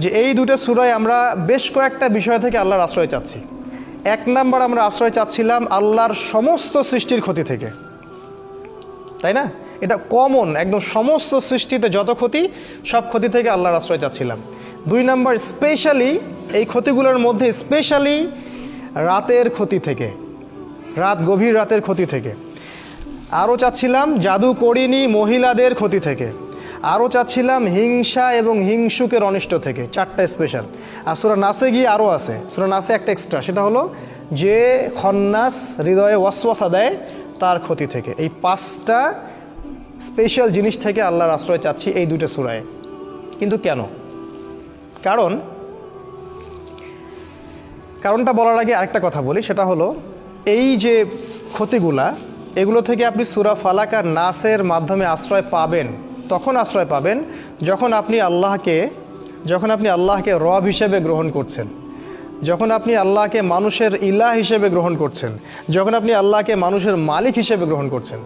যে এই দুটো সূরায় আমরা বেশ কয়েকটা বিষয় থেকে আল্লাহর আশ্রয় চাচ্ছি। এক নাম্বার, আমরা আশ্রয় চাচ্ছিলাম আল্লাহর সমস্ত সৃষ্টির ক্ষতি থেকে, তাই না? এটা কমন, একদম সমস্ত সৃষ্টিতে যত ক্ষতি, সব ক্ষতি থেকে আল্লাহর আশ্রয় চাচ্ছিলাম। দুই নাম্বার, স্পেশালি এই ক্ষতিগুলোর মধ্যে স্পেশালি রাতের ক্ষতি থেকে, গভীর রাতের ক্ষতি থেকে। আরও চাচ্ছিলাম জাদুকরিনী মহিলাদের ক্ষতি থেকে। আরও চাচ্ছিলাম হিংসা এবং হিংসুকের অনিষ্ট থেকে। 4টা স্পেশাল। আর সূরা নাসে গিয়ে আরও আছে, সূরা নাসে একটা এক্সট্রা, সেটা হলো যে খন্নাস, হৃদয়ে ওয়াসওয়াসা দেয়, তার ক্ষতি থেকে। এই 5টা স্পেশাল জিনিস থেকে আল্লাহর আশ্রয় চাচ্ছি এই দুটো সূরায়। কিন্তু কেন? কারণটা বলার আগে আরেকটা কথা বলি, সেটা হলো এই যে ক্ষতিগুলা, এগুলো থেকে আপনি সূরা ফালাক আর নাসের মাধ্যমে আশ্রয় পাবেন। তখন আশ্রয় পাবেন যখন আপনি আল্লাহকে রব হিসেবে গ্রহণ করছেন, যখন আপনি আল্লাহকে মানুষের ইলাহ হিসেবে গ্রহণ করছেন, যখন আপনি আল্লাহকে মানুষের মালিক হিসেবে গ্রহণ করছেন।